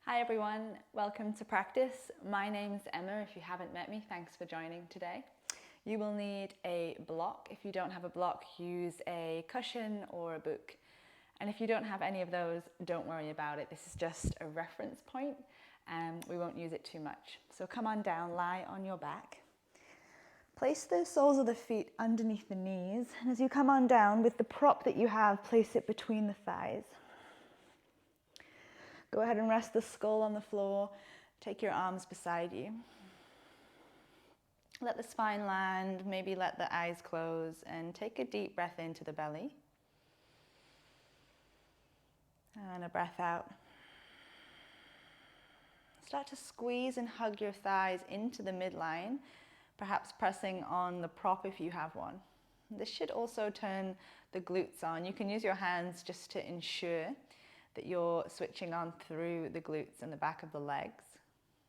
Hi everyone, welcome to practice. My name's Emma. If you haven't met me, thanks for joining today. You will need a block. If you don't have a block, use a cushion or a book. And if you don't have any of those, don't worry about it. This is just a reference point and we won't use it too much. So come on down, lie on your back. Place the soles of the feet underneath the knees. And as you come on down, with the prop that you have, place it between the thighs. Go ahead and rest the skull on the floor. Take your arms beside you. Let the spine land, maybe let the eyes close, and take a deep breath into the belly. And a breath out. Start to squeeze and hug your thighs into the midline, perhaps pressing on the prop if you have one. This should also turn the glutes on. You can use your hands just to ensure that you're switching on through the glutes and the back of the legs.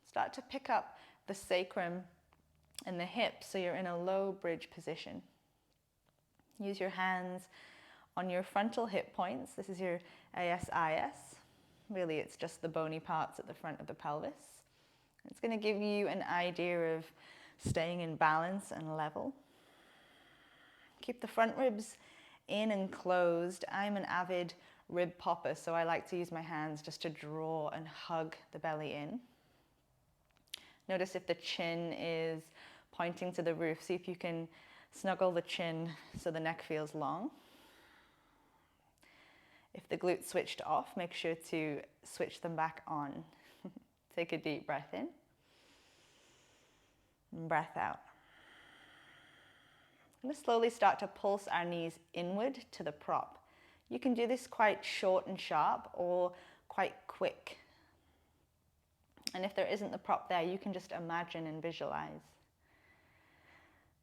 Start to pick up the sacrum and the hips so you're in a low bridge position. Use your hands on your frontal hip points. This is your ASIS. Really, it's just the bony parts at the front of the pelvis. It's going to give you an idea of staying in balance and level. Keep the front ribs in and closed. I'm an avid rib popper, so I like to use my hands just to draw and hug the belly in. Notice if the chin is pointing to the roof. See if you can snuggle the chin so the neck feels long. If the glutes switched off, make sure to switch them back on. Take a deep breath in and breath out. I'm going to slowly start to pulse our knees inward to the prop. You can do this quite short and sharp or quite quick. And if there isn't the prop there, you can just imagine and visualize.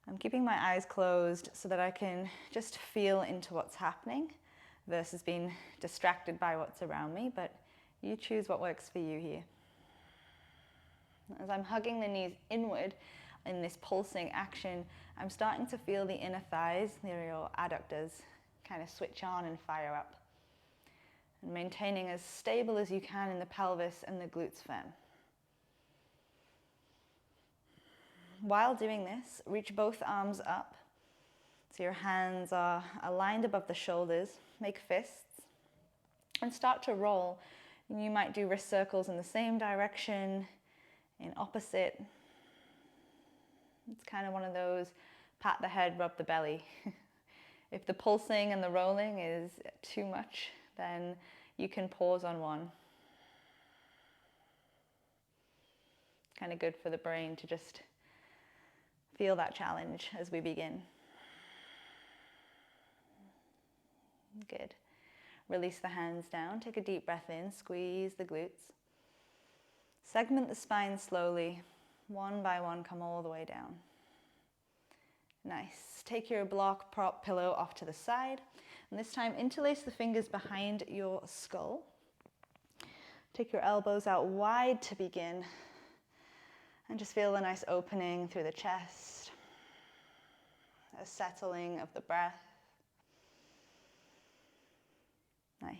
I'm keeping my eyes closed so that I can just feel into what's happening versus being distracted by what's around me, but you choose what works for you here. As I'm hugging the knees inward in this pulsing action, I'm starting to feel the inner thighs, your adductors, kind of switch on and fire up. And maintaining as stable as you can in the pelvis and the glutes firm. While doing this, reach both arms up so your hands are aligned above the shoulders. Make fists and start to roll. And you might do wrist circles in the same direction, in opposite. It's kind of one of those pat the head, rub the belly. If the pulsing and the rolling is too much, then you can pause on one. It's kind of good for the brain to just feel that challenge as we begin. Good. Release the hands down. Take a deep breath in. Squeeze the glutes. Segment the spine slowly. One by one, come all the way down. Nice. Take your block, prop, pillow off to the side. And this time, interlace the fingers behind your skull. Take your elbows out wide to begin. And just feel a nice opening through the chest. A settling of the breath. Nice.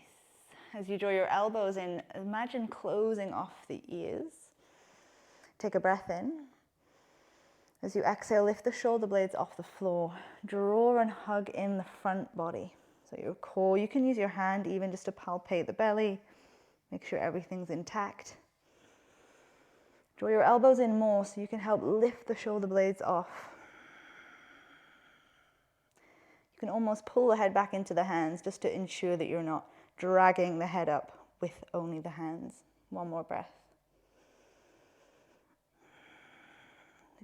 As you draw your elbows in, imagine closing off the ears. Take a breath in. As you exhale, lift the shoulder blades off the floor. Draw and hug in the front body. So your core, you can use your hand even just to palpate the belly. Make sure everything's intact. Draw your elbows in more so you can help lift the shoulder blades off. You can almost pull the head back into the hands just to ensure that you're not dragging the head up with only the hands. One more breath.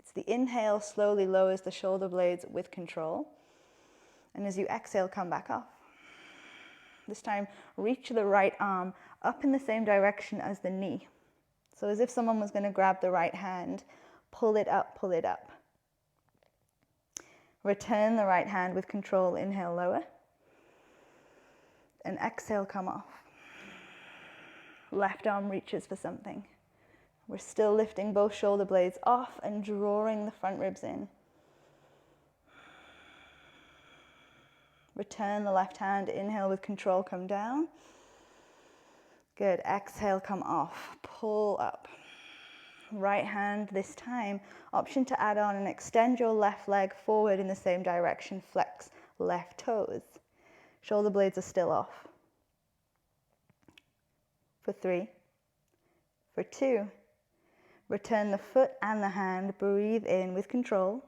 It's the inhale slowly lowers the shoulder blades with control. And as you exhale, come back off. This time, reach the right arm up in the same direction as the knee. So as if someone was going to grab the right hand, pull it up, pull it up. Return the right hand with control, inhale, lower. And exhale, come off. Left arm reaches for something. We're still lifting both shoulder blades off and drawing the front ribs in. Return the left hand, inhale with control, come down. Good. Exhale, come off. Pull up. Right hand this time. Option to add on and extend your left leg forward in the same direction. Flex left toes. Shoulder blades are still off. For 3. For 2. Return the foot and the hand. Breathe in with control.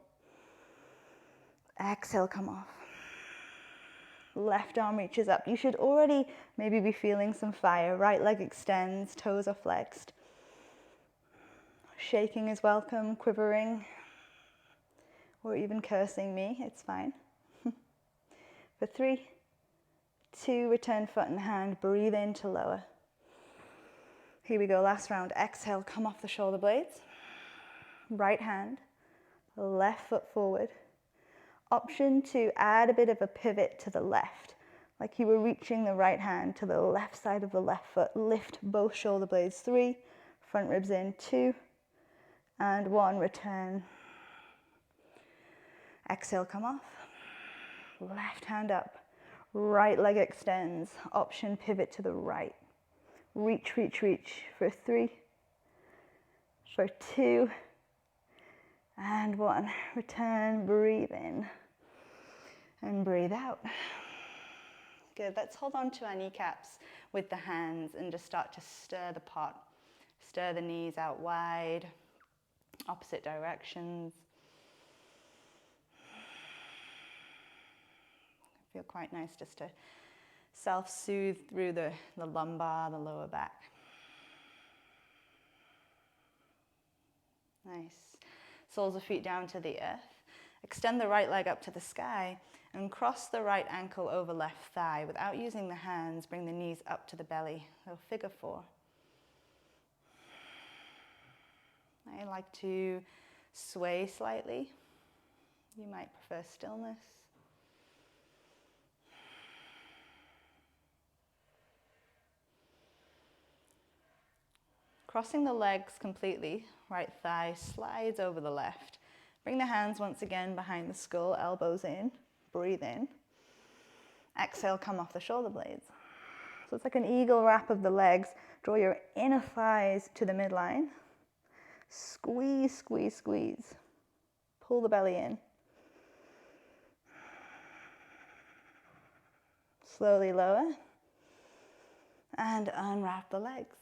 Exhale, come off. Left arm reaches up. You should already maybe be feeling some fire. Right leg extends, toes are flexed. Shaking is welcome, quivering, or even cursing me, it's fine. For 3, 2, return foot and hand, breathe in to lower. Here we go, last round. Exhale, come off the shoulder blades. Right hand, left foot forward. Option to add a bit of a pivot to the left, like you were reaching the right hand to the left side of the left foot. Lift both shoulder blades. 3, front ribs in. 2, and 1, return. Exhale, come off. Left hand up. Right leg extends. Option pivot to the right. Reach, reach, reach. For 3, for 2, and 1. Return, breathe in, and breathe out. Good, let's hold on to our kneecaps with the hands and just start to stir the pot. Stir the knees out wide, opposite directions. Feel quite nice just to self-soothe through the lumbar, the lower back. Nice. Soles of feet down to the earth. Extend the right leg up to the sky and cross the right ankle over left thigh. Without using the hands, bring the knees up to the belly. So figure 4. I like to sway slightly. You might prefer stillness. Crossing the legs completely, right thigh slides over the left. Bring the hands once again behind the skull, elbows in, breathe in. Exhale, come off the shoulder blades. So it's like an eagle wrap of the legs. Draw your inner thighs to the midline. Squeeze, squeeze, squeeze. Pull the belly in. Slowly lower. And unwrap the legs.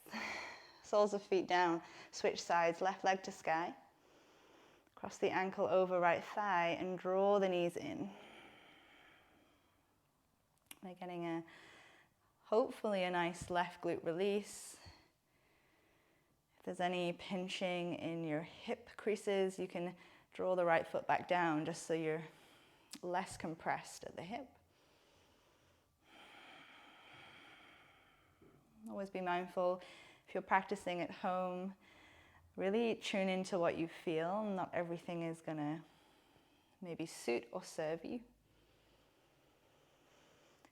Soles of feet down, switch sides, left leg to sky. Cross the ankle over right thigh and draw the knees in. We're getting hopefully a nice left glute release. If there's any pinching in your hip creases, you can draw the right foot back down just so you're less compressed at the hip. Always be mindful. If you're practicing at home, really tune into what you feel. Not everything is going to maybe suit or serve you.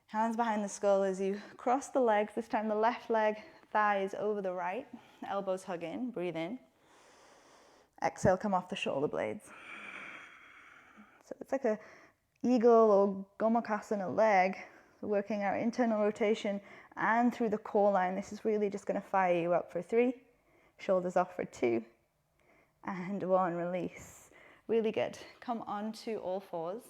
Hands behind the skull as you cross the legs. This time the left leg, thighs over the right. Elbows hug in, breathe in. Exhale, come off the shoulder blades. So it's like a eagle or gomukhasana leg, working our internal rotation and through the core line. This is really just going to fire you up for 3, shoulders off for 2, and 1, release. Really good. Come onto all fours.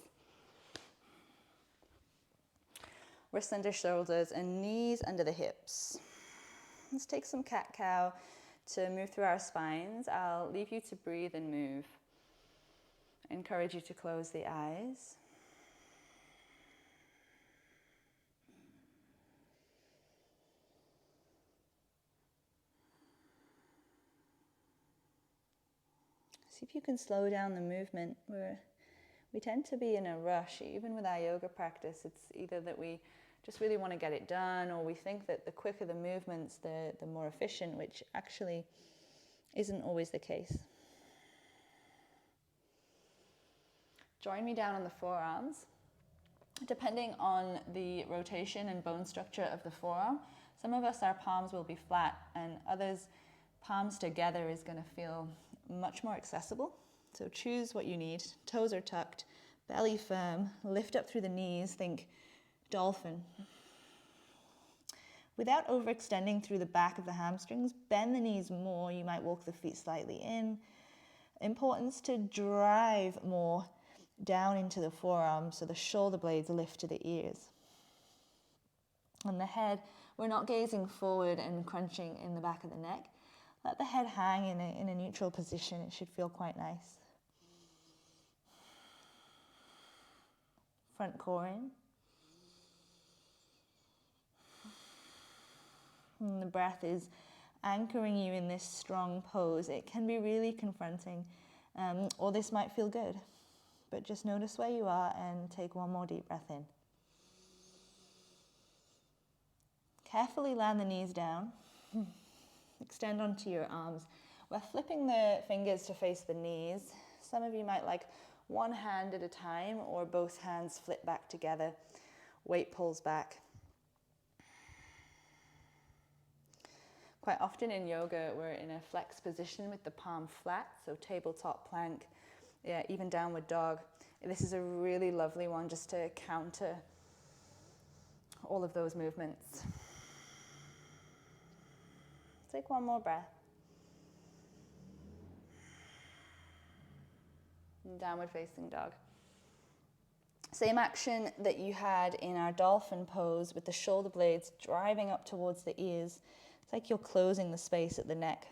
Wrists under shoulders and knees under the hips. Let's take some cat-cow to move through our spines. I'll leave you to breathe and move. I encourage you to close the eyes. See if you can slow down the movement. We tend to be in a rush, even with our yoga practice. It's either that we just really want to get it done, or we think that the quicker the movements, the more efficient, which actually isn't always the case. Join me down on the forearms. Depending on the rotation and bone structure of the forearm, some of us, our palms will be flat, and others, palms together is going to feel much more accessible. So choose what you need. Toes are tucked, belly firm, lift up through the knees, think dolphin. Without overextending through the back of the hamstrings, bend the knees more. You might walk the feet slightly in. Importance to drive more down into the forearms so the shoulder blades lift to the ears. On the head, we're not gazing forward and crunching in the back of the neck. Let the head hang in a neutral position. It should feel quite nice. Front core in. And the breath is anchoring you in this strong pose. It can be really confronting, or this might feel good. But just notice where you are and take one more deep breath in. Carefully land the knees down. Extend onto your arms. We're flipping the fingers to face the knees. Some of you might like one hand at a time or both hands flip back together. Weight pulls back. Quite often in yoga, we're in a flex position with the palm flat, so tabletop plank, even downward dog. This is a really lovely one just to counter all of those movements. Take one more breath. And downward facing dog. Same action that you had in our dolphin pose with the shoulder blades driving up towards the ears. It's like you're closing the space at the neck.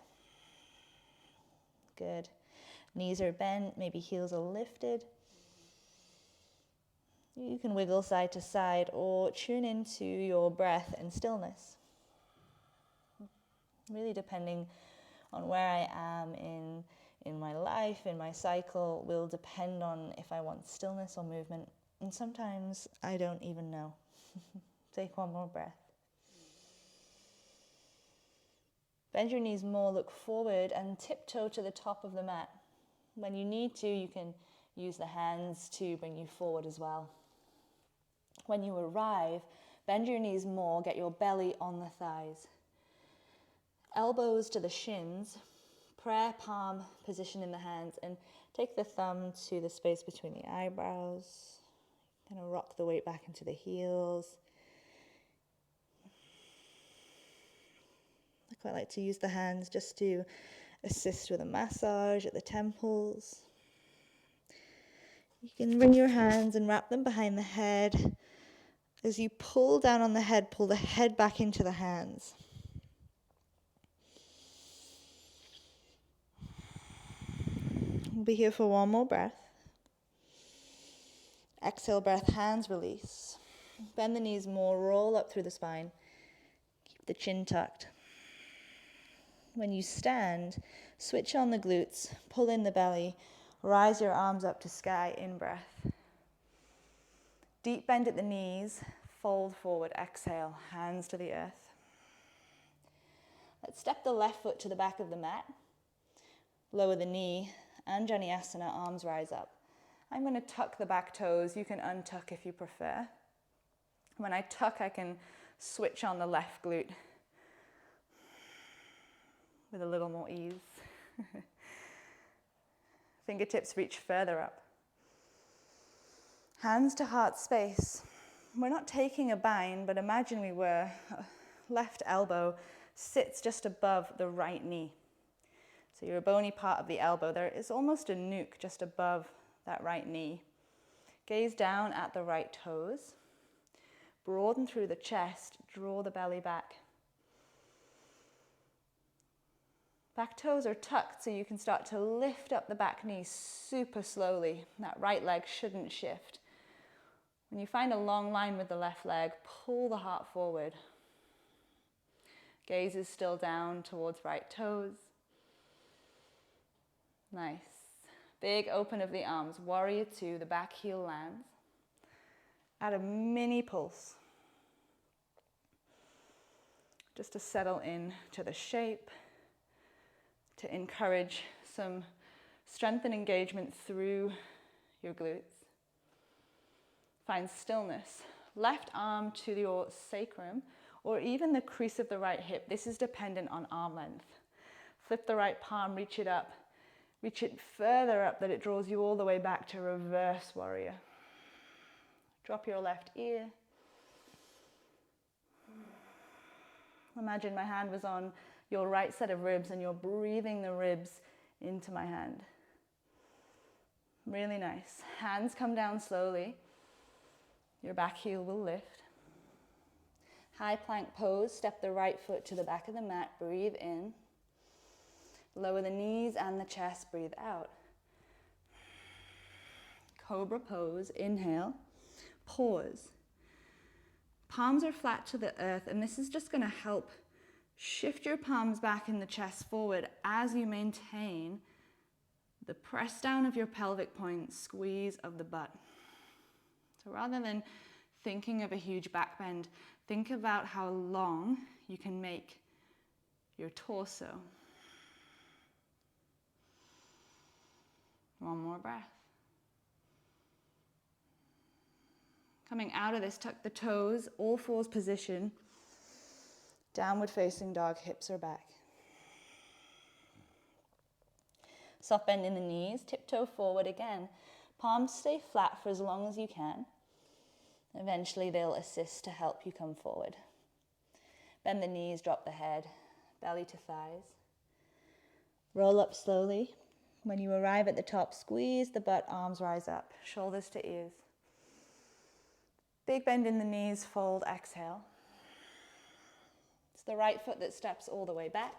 Good. Knees are bent, maybe heels are lifted. You can wiggle side to side or tune into your breath and stillness. Really depending on where I am in my life, in my cycle, will depend on if I want stillness or movement. And sometimes I don't even know. Take one more breath. Bend your knees more, look forward and tiptoe to the top of the mat. When you need to, you can use the hands to bring you forward as well. When you arrive, bend your knees more, get your belly on the thighs. Elbows to the shins, prayer palm position in the hands, and take the thumb to the space between the eyebrows. Kind of rock the weight back into the heels. I quite like to use the hands just to assist with a massage at the temples. You can bring your hands and wrap them behind the head. As you pull down on the head, pull the head back into the hands. We'll be here for one more breath. Exhale, breath, hands release. Bend the knees more, roll up through the spine. Keep the chin tucked. When you stand, switch on the glutes, pull in the belly, rise your arms up to sky, in breath. Deep bend at the knees, fold forward, exhale, hands to the earth. Let's step the left foot to the back of the mat. Lower the knee, Anjaneyasana, arms rise up. I'm going to tuck the back toes. You can untuck if you prefer. When I tuck, I can switch on the left glute with a little more ease. Fingertips reach further up. Hands to heart space. We're not taking a bind, but imagine we were. Left elbow sits just above the right knee. So your bony part of the elbow, there is almost a nuke just above that right knee. Gaze down at the right toes. Broaden through the chest, draw the belly back. Back toes are tucked so you can start to lift up the back knee super slowly. That right leg shouldn't shift. When you find a long line with the left leg, pull the heart forward. Gaze is still down towards right toes. Nice. Big open of the arms. Warrior two, the back heel lands. Add a mini pulse. Just to settle in to the shape, to encourage some strength and engagement through your glutes. Find stillness. Left arm to your sacrum or even the crease of the right hip. This is dependent on arm length. Flip the right palm, reach it up. Reach it further up that it draws you all the way back to reverse warrior. Drop your left ear. Imagine my hand was on your right set of ribs and you're breathing the ribs into my hand. Really nice. Hands come down slowly. Your back heel will lift. High plank pose. Step the right foot to the back of the mat. Breathe in. Lower the knees and the chest. Breathe out. Cobra pose. Inhale. Pause. Palms are flat to the earth, and this is just going to help shift your palms back in the chest forward as you maintain the press down of your pelvic point, squeeze of the butt. So rather than thinking of a huge back bend, think about how long you can make your torso. One more breath. Coming out of this, tuck the toes, all fours position. Downward facing dog, hips are back. Soft bend in the knees, tiptoe forward again. Palms stay flat for as long as you can. Eventually they'll assist to help you come forward. Bend the knees, drop the head, belly to thighs. Roll up slowly. When you arrive at the top, squeeze the butt, arms rise up, shoulders to ears. Big bend in the knees, fold, exhale. It's the right foot that steps all the way back.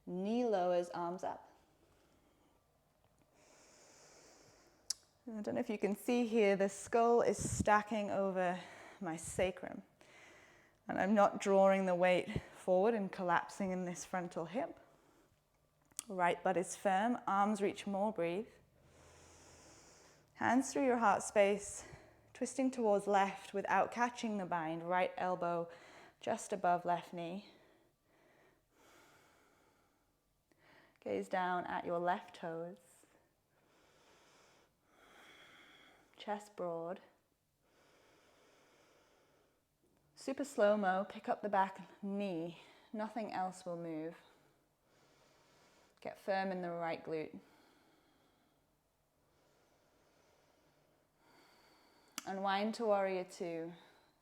Knee lowers, arms up. I don't know if you can see here, the skull is stacking over my sacrum. And I'm not drawing the weight forward and collapsing in this frontal hip. Right butt is firm, arms reach more, breathe. Hands through your heart space, twisting towards left without catching the bind. Right elbow just above left knee. Gaze down at your left toes. Chest broad. Super slow-mo, pick up the back knee. Nothing else will move. Get firm in the right glute. Unwind to warrior two.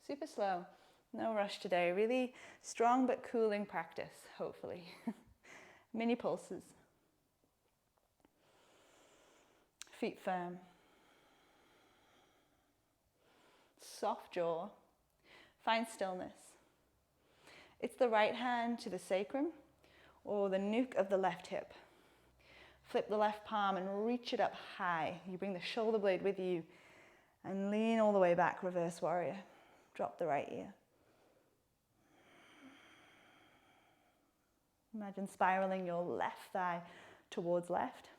Super slow, no rush today. Really strong but cooling practice, hopefully. Mini pulses. Feet firm. Soft jaw. Find stillness. It's the right hand to the sacrum or the nuke of the left hip. Flip the left palm and reach it up high. You bring the shoulder blade with you and lean all the way back, reverse warrior. Drop the right ear. Imagine spiraling your left thigh towards left.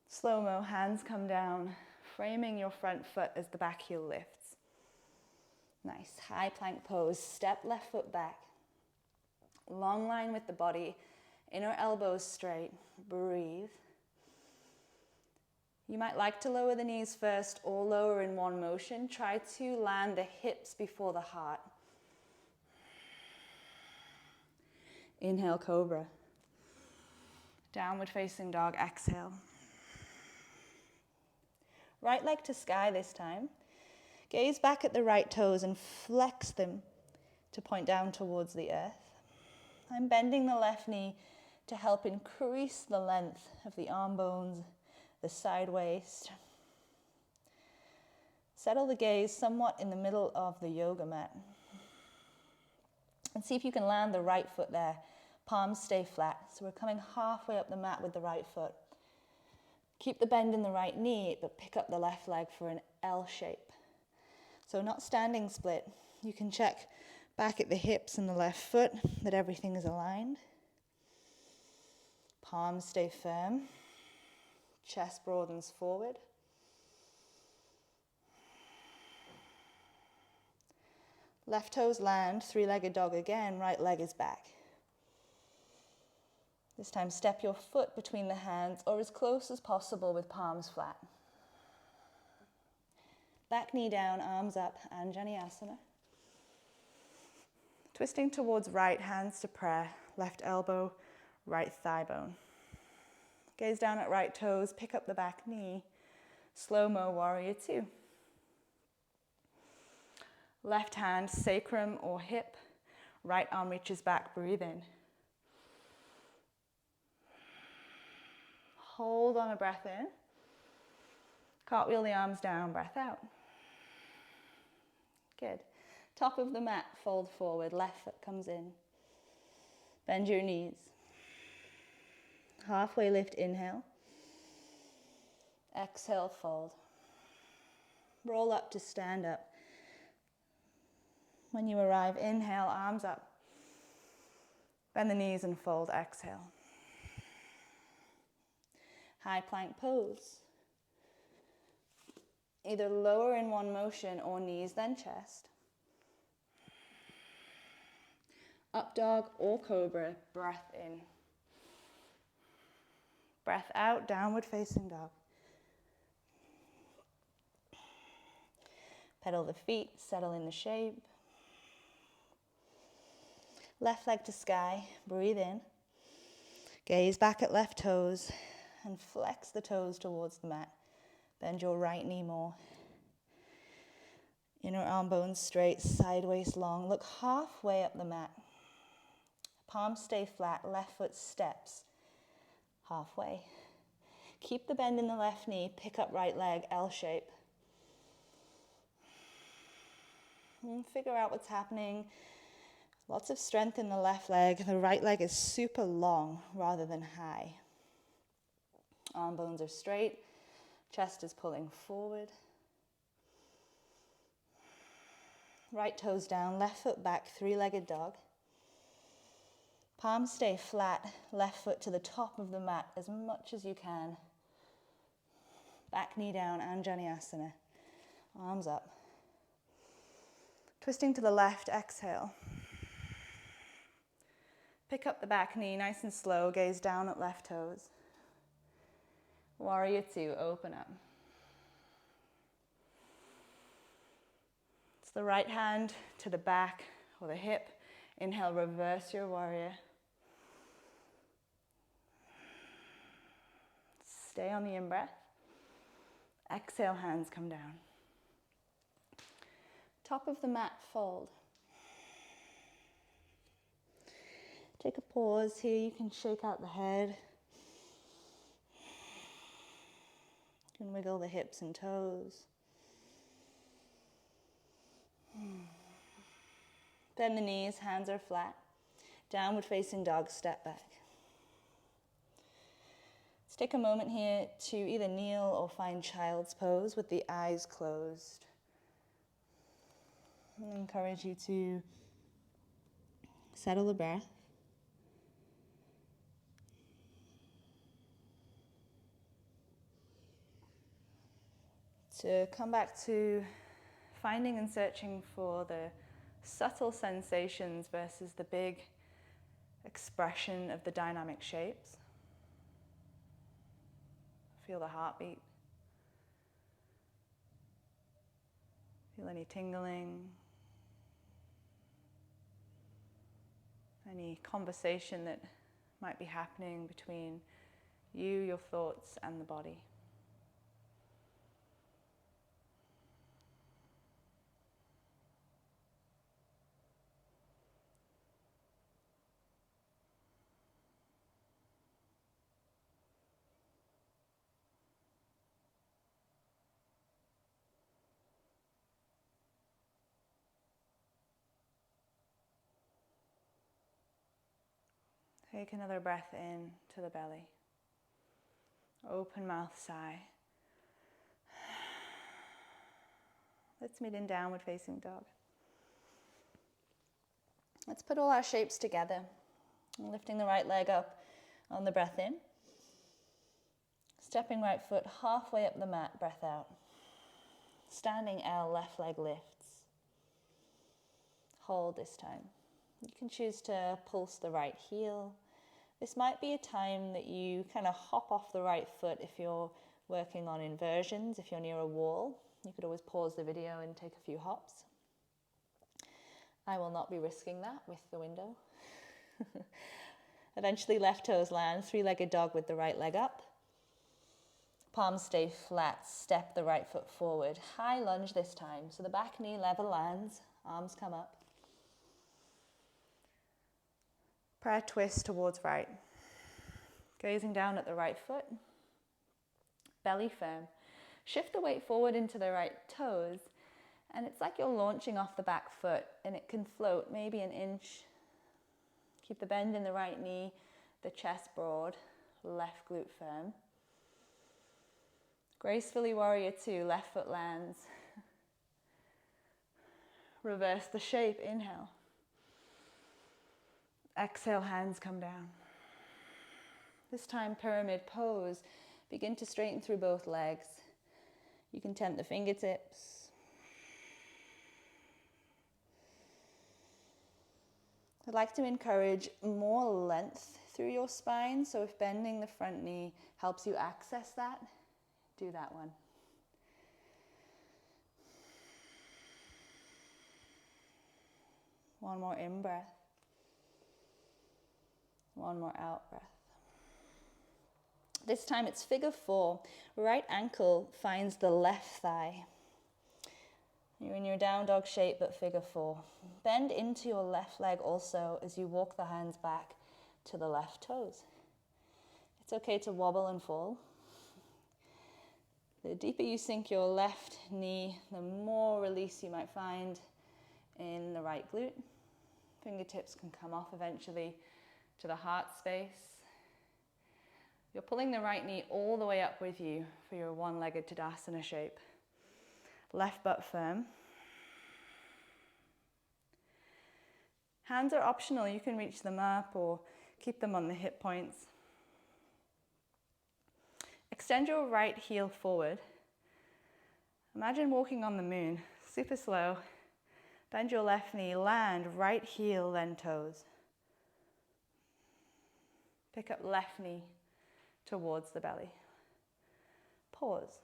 Slow-mo, hands come down, framing your front foot as the back heel lifts. Nice, high plank pose, step left foot back. Long line with the body, inner elbows straight, breathe. You might like to lower the knees first or lower in one motion. Try to land the hips before the heart. Inhale, cobra. Downward facing dog, exhale. Right leg to sky this time. Gaze back at the right toes and flex them to point down towards the earth. I'm bending the left knee to help increase the length of the arm bones, the side waist. Settle the gaze somewhat in the middle of the yoga mat. And see if you can land the right foot there. Palms stay flat. So we're coming halfway up the mat with the right foot. Keep the bend in the right knee, but pick up the left leg for an L shape. So not standing split. You can check back at the hips and the left foot that everything is aligned. Palms stay firm. Chest broadens forward. Left toes land, three-legged dog again, right leg is back. This time step your foot between the hands or as close as possible with palms flat. Back knee down, arms up, Anjaneyasana. Twisting towards right, hands to prayer, left elbow, right thigh bone. Gaze down at right toes, pick up the back knee. Slow-mo, warrior two. Left hand, sacrum or hip. Right arm reaches back, breathe in. Hold on a breath in. Cartwheel the arms down, breath out. Good. Top of the mat, fold forward, left foot comes in. Bend your knees. Halfway lift, inhale. Exhale, fold. Roll up to stand up. When you arrive, inhale, arms up. Bend the knees and fold, exhale. High plank pose. Either lower in one motion or knees then chest. Up dog or cobra, breath in. Breath out, downward facing dog. Pedal the feet, settle in the shape. Left leg to sky, breathe in. Gaze back at left toes and flex the toes towards the mat. Bend your right knee more. Inner arm bones straight, side waist long. Look halfway up the mat. Palms stay flat, left foot steps halfway. Keep the bend in the left knee, pick up right leg, L shape. And figure out what's happening. Lots of strength in the left leg. The right leg is super long rather than high. Arm bones are straight. Chest is pulling forward. Right toes down, left foot back, three-legged dog. Palms stay flat, left foot to the top of the mat as much as you can. Back knee down, Anjaneyasana. Arms up. Twisting to the left, exhale. Pick up the back knee, nice and slow, gaze down at left toes. Warrior two, open up. It's the right hand to the back or the hip. Inhale, reverse your warrior. Stay on the in-breath. Exhale, hands come down. Top of the mat, fold. Take a pause here. You can shake out the head. You can wiggle the hips and toes. Bend the knees, hands are flat. Downward facing dog, step back. Let's take a moment here to either kneel or find child's pose with the eyes closed. I encourage you to settle the breath. To come back to finding and searching for the subtle sensations versus the big expression of the dynamic shapes. Feel the heartbeat. Feel any tingling, any conversation that might be happening between you, your thoughts, and the body. Take another breath in to the belly. Open mouth, sigh. Let's meet in downward facing dog. Let's put all our shapes together. Lifting the right leg up on the breath in. Stepping right foot halfway up the mat, breath out. Standing L, left leg lifts. Hold this time. You can choose to pulse the right heel. This might be a time that you kind of hop off the right foot if you're working on inversions, if you're near a wall. You could always pause the video and take a few hops. I will not be risking that with the window. Eventually left toes land, three-legged dog with the right leg up. Palms stay flat, step the right foot forward. High lunge this time, so the back knee level lands, Arms come up. Prayer twist towards right. Gazing down at the right foot. Belly firm. Shift the weight forward into the right toes. And it's like you're launching off the back foot, and it can float maybe an inch. Keep the bend in the right knee, the chest broad, left glute firm. Gracefully warrior two, left foot lands. Reverse the shape, inhale. Exhale, hands come down. This time, pyramid pose. Begin to straighten through both legs. You can tent the fingertips. I'd like to encourage more length through your spine, so if bending the front knee helps you access that, do that one. One more in breath. One more out breath. This time it's figure four. Right ankle finds the left thigh. You're in your down dog shape, but figure four. Bend into your left leg also as you walk the hands back to the left toes. It's okay to wobble and fall. The deeper you sink your left knee, the more release you might find in the right glute. Fingertips can come off eventually to the heart space. You're pulling the right knee all the way up with you for your one-legged Tadasana shape. Left butt firm. Hands are optional. You can reach them up or keep them on the hip points. Extend your right heel forward. Imagine walking on the moon, super slow. Bend your left knee, land, right heel, then toes. Pick up left knee towards the belly. Pause.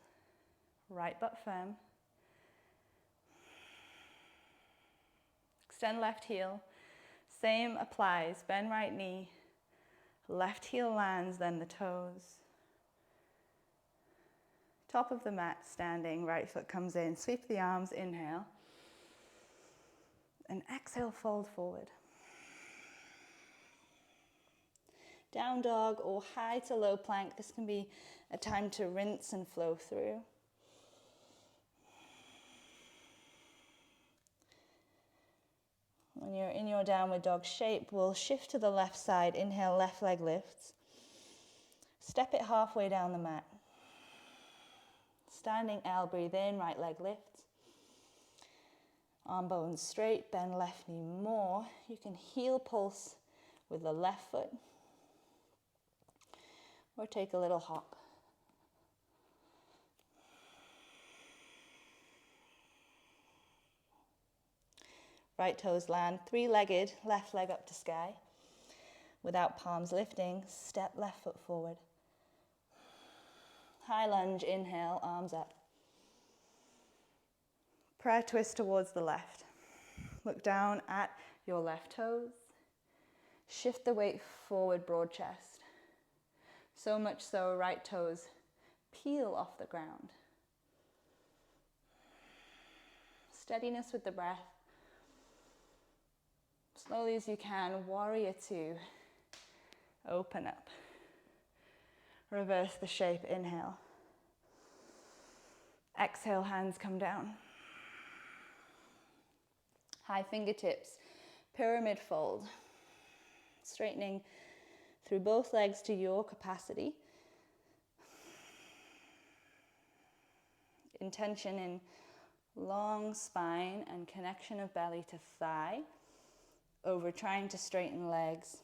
Right butt firm. Extend left heel. Same applies. Bend right knee. Left heel lands, then the toes. Top of the mat, standing. Right foot comes in. Sweep the arms. Inhale. And exhale, fold forward. Down dog or high to low plank. This can be a time to rinse and flow through. When you're in your downward dog shape, we'll shift to the left side. Inhale, left leg lifts. Step it halfway down the mat. Standing L, breathe in, right leg lifts. Arm bones straight, bend left knee more. You can heel pulse with the left foot or take a little hop. Right toes land, three-legged, left leg up to sky. Without palms lifting, step left foot forward. High lunge, inhale, arms up. Prayer twist towards the left. Look down at your left toes. Shift the weight forward, broad chest. So much so, right toes peel off the ground. Steadiness with the breath. Slowly as you can, warrior two. Open up. Reverse the shape, inhale. Exhale, hands come down. High fingertips, pyramid fold. Straightening through both legs to your capacity. Intention in long spine and connection of belly to thigh over trying to straighten legs.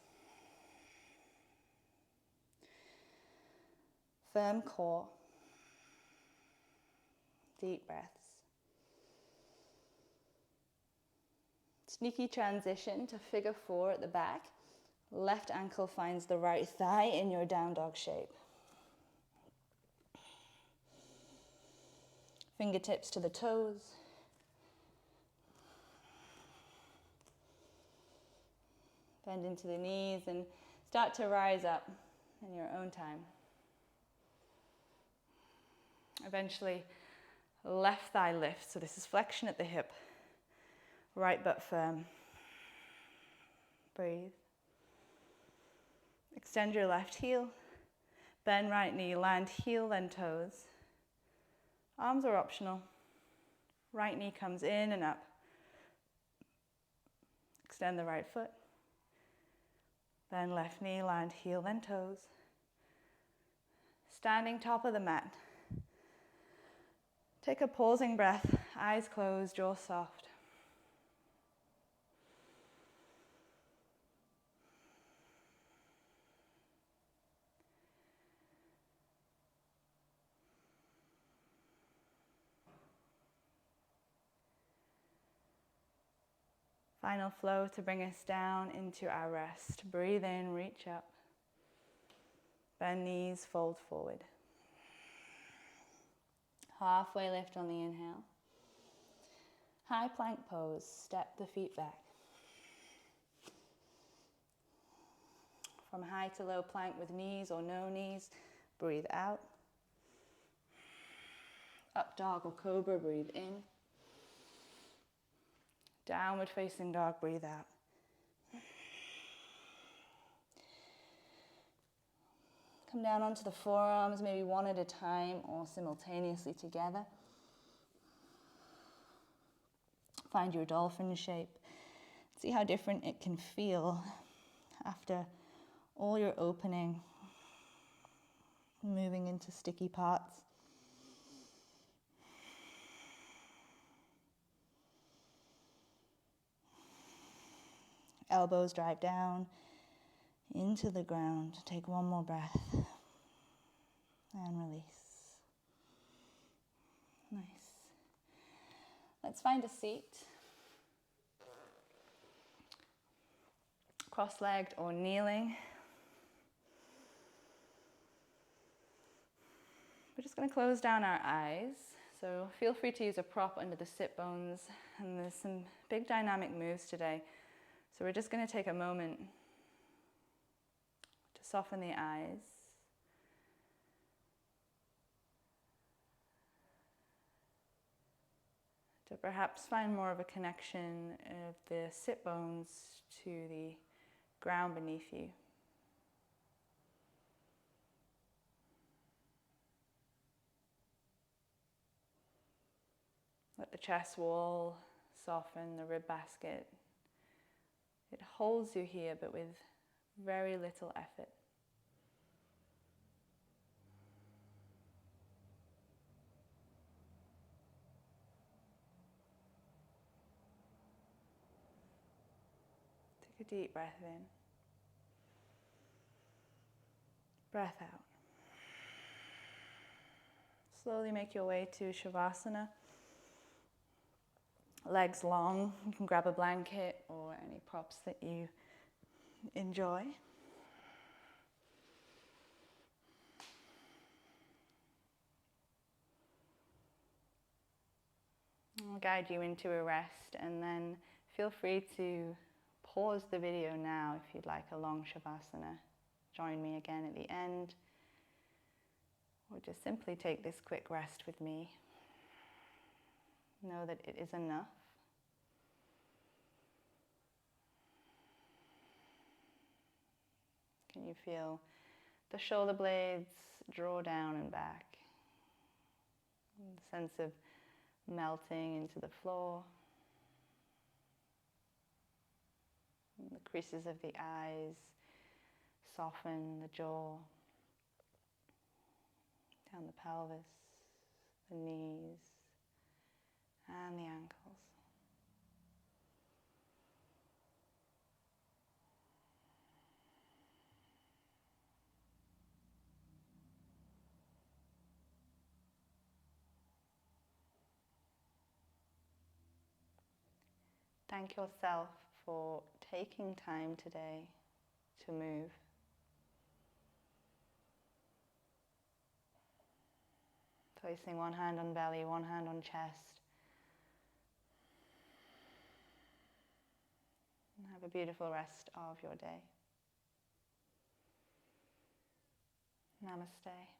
Firm core. Deep breaths. Sneaky transition to figure four at the back. Left ankle finds the right thigh in your down dog shape. Fingertips to the toes. Bend into the knees and start to rise up in your own time. Eventually, left thigh lifts. So this is flexion at the hip. Right butt firm. Breathe. Extend your left heel. Bend right knee, land heel, then toes. Arms are optional. Right knee comes in and up. Extend the right foot. Then left knee, land heel, then toes. Standing top of the mat. Take a pausing breath, eyes closed, jaw soft. Final flow to bring us down into our rest. Breathe in, reach up. Bend knees, fold forward. Halfway lift on the inhale. High plank pose, step the feet back. From high to low plank with knees or no knees, breathe out. Up dog or cobra, breathe in. Downward facing dog, breathe out. Come down onto the forearms, maybe one at a time or simultaneously together. Find your dolphin shape. See how different it can feel after all your opening, moving into sticky parts. Elbows drive down into the ground. Take one more breath and release. Nice. Let's find a seat. Cross-legged or kneeling. We're just going to close down our eyes. So feel free to use a prop under the sit bones. And there's some big dynamic moves today. So we're just going to take a moment to soften the eyes. To perhaps find more of a connection of the sit bones to the ground beneath you. Let the chest wall soften, the rib basket. It holds you here, but with very little effort. Take a deep breath in. Breath out. Slowly make your way to Shavasana. Legs long. You can grab a blanket or any props that you enjoy. I'll guide you into a rest, and then feel free to pause the video now if you'd like a long Shavasana. Join me again at the end, or just simply take this quick rest with me. Know that it is enough. Can you feel the shoulder blades draw down and back? The sense of melting into the floor. And the creases of the eyes soften, the jaw, down the pelvis, the knees, and the ankles. Thank yourself for taking time today to move. Placing one hand on belly, one hand on chest. And have a beautiful rest of your day. Namaste.